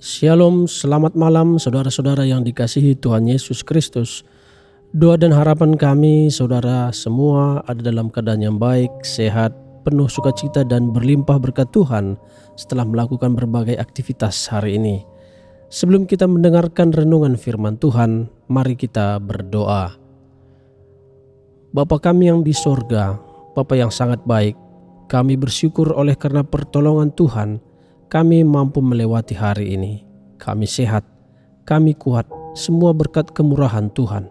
Shalom, selamat malam saudara-saudara yang dikasihi Tuhan Yesus Kristus. Doa dan harapan kami saudara semua ada dalam keadaan yang baik, sehat, penuh sukacita dan berlimpah berkat Tuhan setelah melakukan berbagai aktivitas hari ini. Sebelum kita mendengarkan renungan firman Tuhan, mari kita berdoa. Bapa kami yang di sorga, Bapa yang sangat baik, kami bersyukur oleh karena pertolongan Tuhan, kami mampu melewati hari ini. Kami sehat, kami kuat, semua berkat kemurahan Tuhan.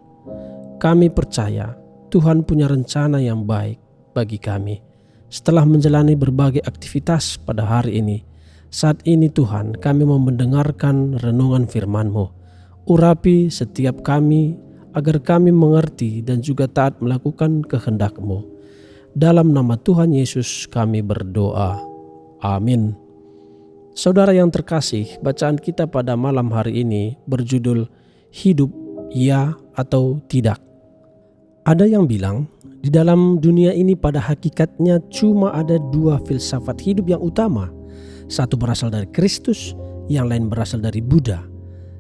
Kami percaya Tuhan punya rencana yang baik bagi kami. Setelah menjalani berbagai aktivitas pada hari ini, saat ini Tuhan kami mau mendengarkan renungan firman-Mu. Urapi setiap kami agar kami mengerti dan juga taat melakukan kehendak-Mu. Dalam nama Tuhan Yesus kami berdoa. Amin. Saudara yang terkasih, bacaan kita pada malam hari ini berjudul Hidup Ya atau Tidak. Ada yang bilang, di dalam dunia ini pada hakikatnya cuma ada dua filsafat hidup yang utama. Satu berasal dari Kristus, yang lain berasal dari Buddha.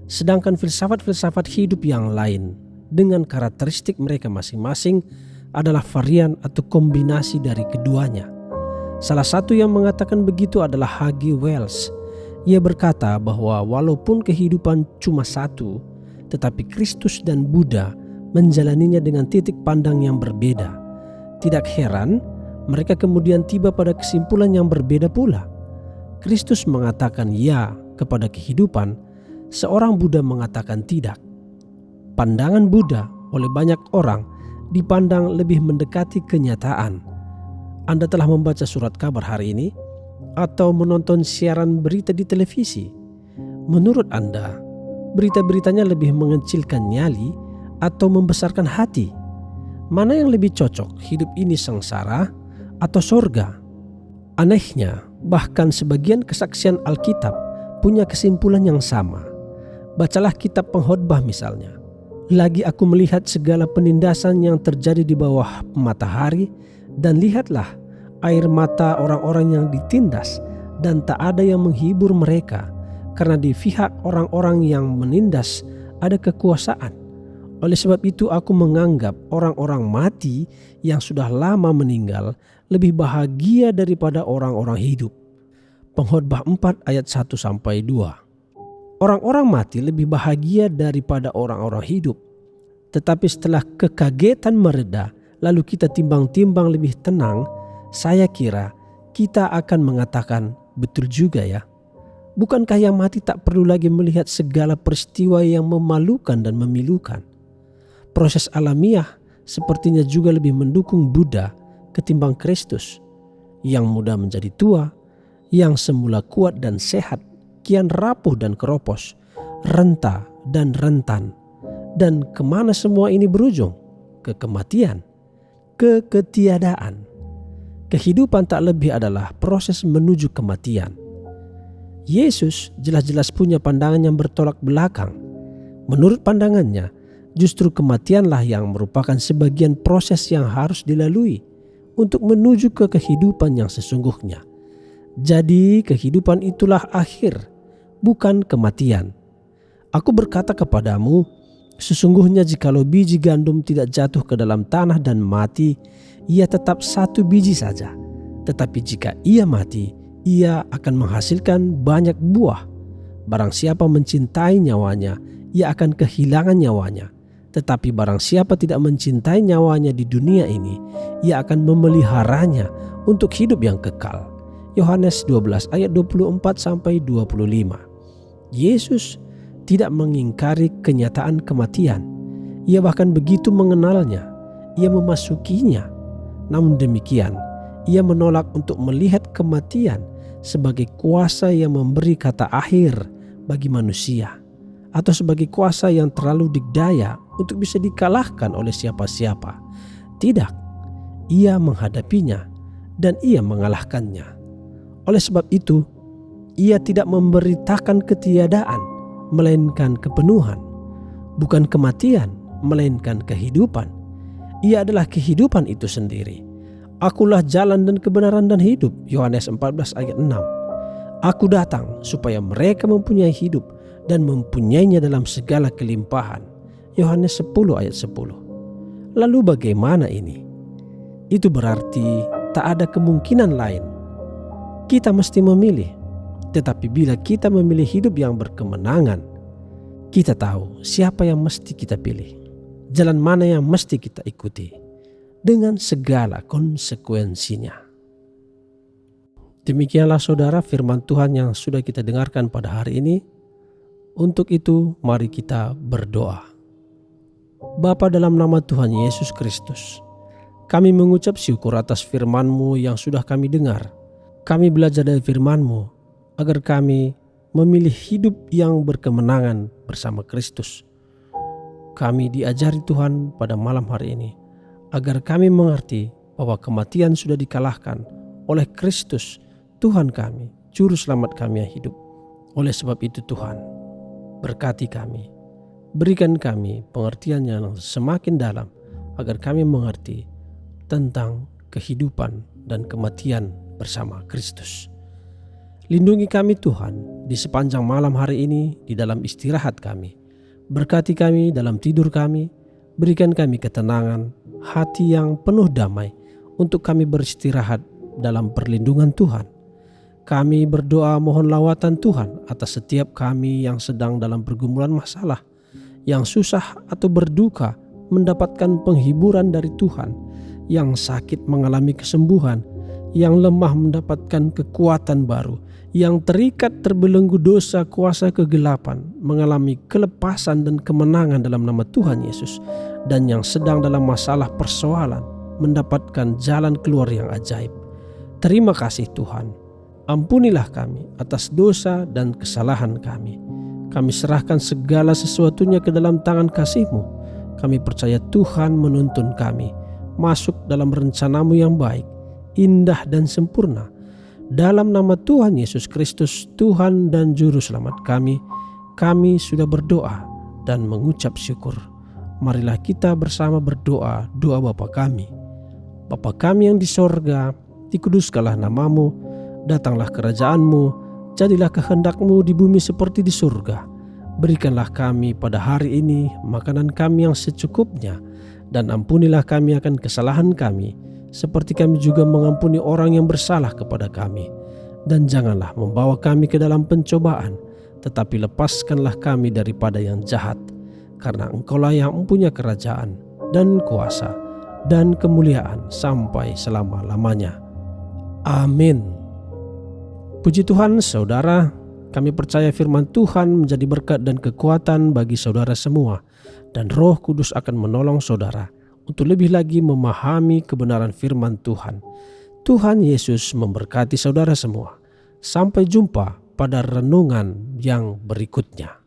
Sedangkan filsafat-filsafat hidup yang lain dengan karakteristik mereka masing-masing adalah varian atau kombinasi dari keduanya. Salah satu yang mengatakan begitu adalah H.G. Wells. Ia berkata bahwa walaupun kehidupan cuma satu, tetapi Kristus dan Buddha menjalaninya dengan titik pandang yang berbeda. Tidak heran mereka kemudian tiba pada kesimpulan yang berbeda pula. Kristus mengatakan ya kepada kehidupan, seorang Buddha mengatakan tidak. Pandangan Buddha oleh banyak orang dipandang lebih mendekati kenyataan. Anda telah membaca surat kabar hari ini atau menonton siaran berita di televisi. Menurut Anda, berita-beritanya lebih mengecilkan nyali atau membesarkan hati? Mana yang lebih cocok, hidup ini sengsara atau sorga? Anehnya, bahkan sebagian kesaksian Alkitab punya kesimpulan yang sama. Bacalah kitab Pengkhotbah misalnya. Lagi aku melihat segala penindasan yang terjadi di bawah matahari, dan lihatlah air mata orang-orang yang ditindas, dan tak ada yang menghibur mereka, karena di pihak orang-orang yang menindas ada kekuasaan. Oleh sebab itu aku menganggap orang-orang mati yang sudah lama meninggal lebih bahagia daripada orang-orang hidup. Pengkhotbah 4 ayat 1-2. Orang-orang mati lebih bahagia daripada orang-orang hidup. Tetapi setelah kekagetan mereda, lalu kita timbang-timbang lebih tenang, saya kira kita akan mengatakan betul juga ya. Bukankah yang mati tak perlu lagi melihat segala peristiwa yang memalukan dan memilukan? Proses alamiah sepertinya juga lebih mendukung Buddha ketimbang Kristus. Yang muda menjadi tua, yang semula kuat dan sehat, kian rapuh dan keropos, renta dan rentan. Dan kemana semua ini berujung? Ke kematian, ke ketiadaan. Kehidupan tak lebih adalah proses menuju kematian. Yesus jelas-jelas punya pandangan yang bertolak belakang. Menurut pandangannya, justru kematianlah yang merupakan sebagian proses yang harus dilalui untuk menuju ke kehidupan yang sesungguhnya. Jadi kehidupan itulah akhir, bukan kematian. Aku berkata kepadamu, sesungguhnya jikalau biji gandum tidak jatuh ke dalam tanah dan mati, ia tetap satu biji saja. Tetapi jika ia mati, ia akan menghasilkan banyak buah. Barang siapa mencintai nyawanya, ia akan kehilangan nyawanya. Tetapi barang siapa tidak mencintai nyawanya di dunia ini, ia akan memeliharanya untuk hidup yang kekal. Yohanes 12 ayat 24-25. Yesus tidak mengingkari kenyataan kematian. Ia bahkan begitu mengenalnya. Ia memasukinya. Namun demikian, ia menolak untuk melihat kematian sebagai kuasa yang memberi kata akhir bagi manusia, atau sebagai kuasa yang terlalu dikdaya untuk bisa dikalahkan oleh siapa-siapa. Tidak, ia menghadapinya dan ia mengalahkannya. Oleh sebab itu, ia tidak memberitakan ketiadaan, melainkan kepenuhan. Bukan kematian, melainkan kehidupan. Ia adalah kehidupan itu sendiri. Akulah jalan dan kebenaran dan hidup. Yohanes 14 ayat 6. Aku datang supaya mereka mempunyai hidup dan mempunyainya dalam segala kelimpahan. Yohanes 10 ayat 10. Lalu bagaimana ini? Itu berarti tak ada kemungkinan lain. Kita mesti memilih. Tetapi bila kita memilih hidup yang berkemenangan, kita tahu siapa yang mesti kita pilih. Jalan mana yang mesti kita ikuti dengan segala konsekuensinya. Demikianlah saudara firman Tuhan yang sudah kita dengarkan pada hari ini. Untuk itu mari kita berdoa. Bapa, dalam nama Tuhan Yesus Kristus, kami mengucap syukur atas firman-Mu yang sudah kami dengar. Kami belajar dari firman-Mu agar kami memilih hidup yang berkemenangan bersama Kristus. Kami diajari Tuhan pada malam hari ini agar kami mengerti bahwa kematian sudah dikalahkan oleh Kristus, Tuhan kami, Juru Selamat kami yang hidup. Oleh sebab itu Tuhan, berkati kami, berikan kami pengertian yang semakin dalam agar kami mengerti tentang kehidupan dan kematian bersama Kristus. Lindungi kami Tuhan di sepanjang malam hari ini di dalam istirahat kami. Berkati kami dalam tidur kami, berikan kami ketenangan, hati yang penuh damai untuk kami beristirahat dalam perlindungan Tuhan. Kami berdoa mohon lawatan Tuhan atas setiap kami yang sedang dalam pergumulan masalah, yang susah atau berduka mendapatkan penghiburan dari Tuhan, yang sakit mengalami kesembuhan, yang lemah mendapatkan kekuatan baru, yang terikat terbelenggu dosa kuasa kegelapan mengalami kelepasan dan kemenangan dalam nama Tuhan Yesus, dan yang sedang dalam masalah persoalan mendapatkan jalan keluar yang ajaib. Terima kasih Tuhan. Ampunilah kami atas dosa dan kesalahan kami. Kami serahkan segala sesuatunya ke dalam tangan kasih-Mu. Kami percaya Tuhan menuntun kami masuk dalam rencana-Mu yang baik, indah dan sempurna. Dalam nama Tuhan Yesus Kristus, Tuhan dan Juru Selamat kami sudah berdoa dan mengucap syukur. Marilah kita bersama berdoa doa Bapa kami. Bapa kami yang di sorga, dikuduskanlah nama-Mu, datanglah kerajaan-Mu, jadilah kehendak-Mu di bumi seperti di surga. Berikanlah kami pada hari ini makanan kami yang secukupnya, dan ampunilah kami akan kesalahan kami, seperti kami juga mengampuni orang yang bersalah kepada kami. Dan janganlah membawa kami ke dalam pencobaan, tetapi lepaskanlah kami daripada yang jahat. Karena Engkaulah yang mempunyai kerajaan dan kuasa dan kemuliaan sampai selama-lamanya. Amin. Puji Tuhan saudara, kami percaya firman Tuhan menjadi berkat dan kekuatan bagi saudara semua, dan Roh Kudus akan menolong saudara untuk lebih lagi memahami kebenaran firman Tuhan. Tuhan Yesus memberkati saudara semua. Sampai jumpa pada renungan yang berikutnya.